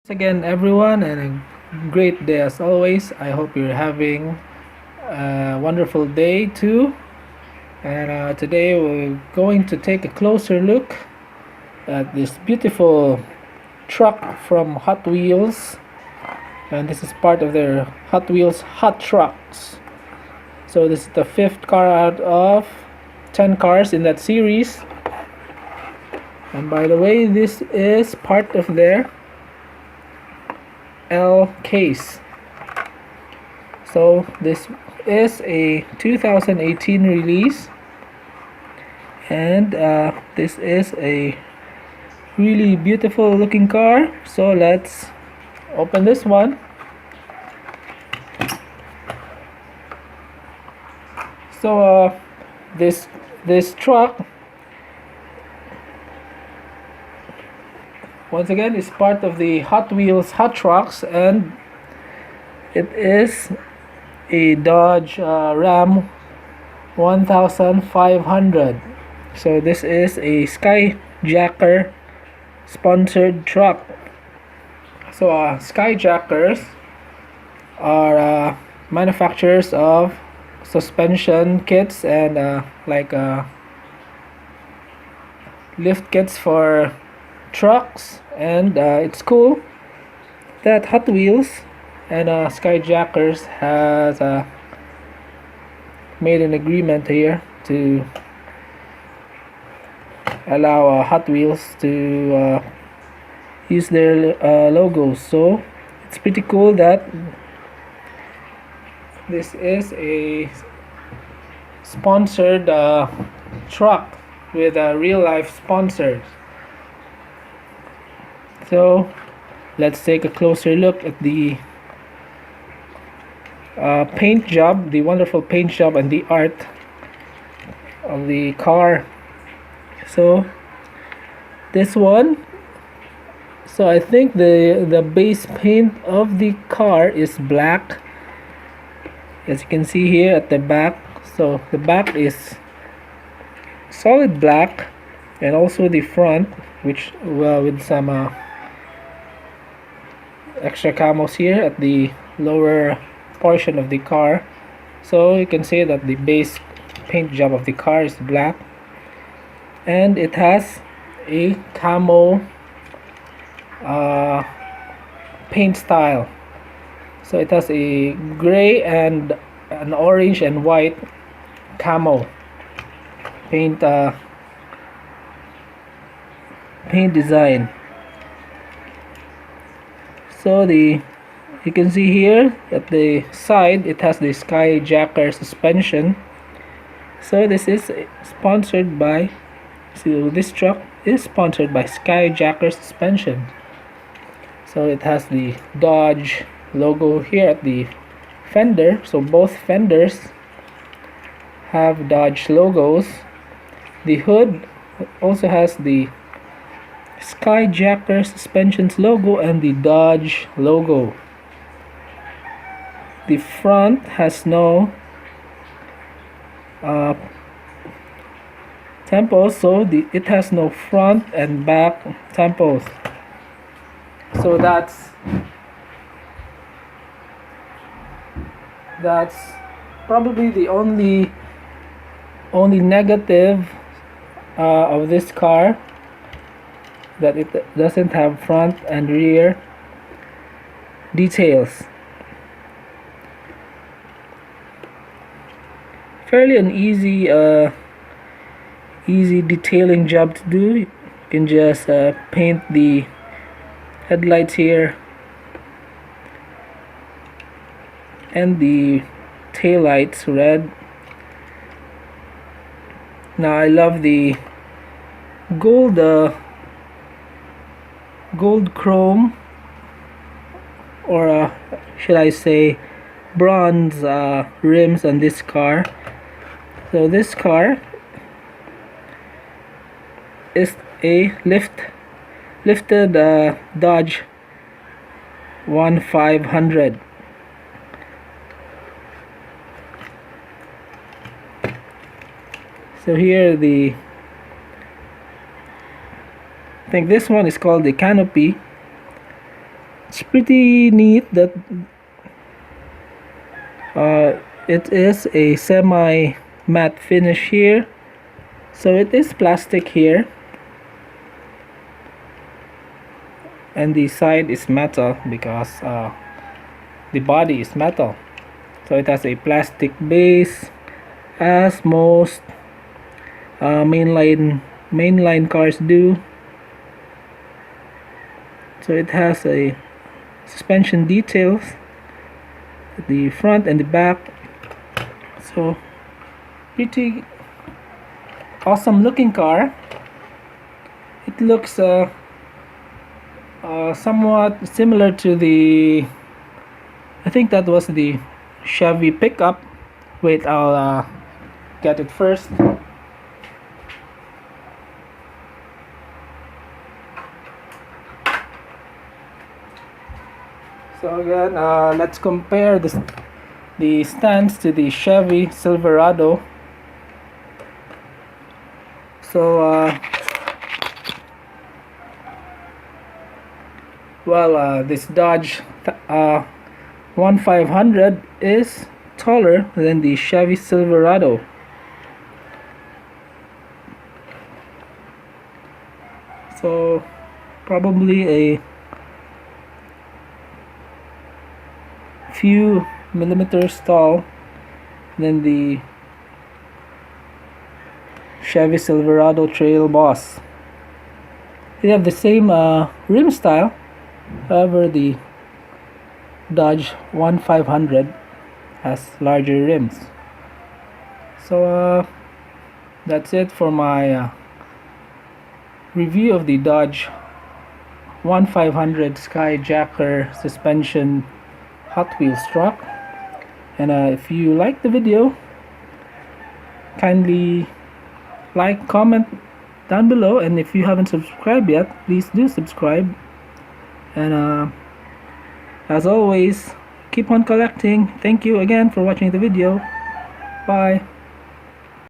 Again, everyone, and a great day as always. I hope you're having a wonderful day too. And today we're going to take a closer look at this beautiful truck from Hot Wheels, and this is part of their Hot Wheels Hot Trucks. So this is the fifth car out of 10 cars in that series. And by the way, this is part of their L case. So this is a 2018 release, and this is a really beautiful looking car. So let's open this one. So this truck, once again, is part of the Hot Wheels Hot Trucks, and it is a Dodge Ram 1500. So this is a Skyjacker sponsored truck. So Skyjackers are manufacturers of suspension kits and lift kits for trucks, and it's cool that Hot Wheels and Skyjackers has made an agreement here to allow Hot Wheels to use their logos. So it's pretty cool that this is a sponsored truck with real life sponsors. So let's take a closer look at the paint job, the wonderful paint job and the art of the car. So this one, so I think the base paint of the car is black, as you can see here at the back. So the back is solid black, and also the front, which with some extra camos here at the lower portion of the car. So you can see that the base paint job of the car is black, and it has a camo paint style. So it has a gray and an orange and white camo paint design. So you can see here at the side it has the Skyjacker suspension. So this is sponsored by, so this truck is sponsored by Skyjacker suspension. So it has the Dodge logo here at the fender. So both fenders have Dodge logos. The hood also has the Skyjacker suspensions logo and the Dodge logo. The front has no temples, so it has no front and back temples. So that's probably the only negative of this car, that it doesn't have front and rear details. Fairly an easy detailing job to do. You can just paint the headlights here and the taillights red. Now I love the gold chrome, or should I say bronze rims on this car. So this car is a lifted Dodge 1500. So here I think this one is called the canopy. It's pretty neat that it is a semi matte finish here, so it is plastic here, and the side is metal because the body is metal, so it has a plastic base as most mainline cars do. So it has a suspension details at the front and the back, so pretty awesome looking car. It looks somewhat similar to the, I think that was the Chevy pickup. Wait, I'll get it first. So again, let's compare the stance to the Chevy Silverado. So this Dodge 1500 is taller than the Chevy Silverado. So probably a few millimeters tall than the Chevy Silverado Trail Boss. They have the same rim style, however the Dodge 1500 has larger rims. So that's it for my review of the Dodge 1500 Skyjacker suspension Hot Wheels truck. And if you like the video, kindly like, comment down below, and if you haven't subscribed yet, please do subscribe. And as always, keep on collecting. Thank you again for watching the video. Bye.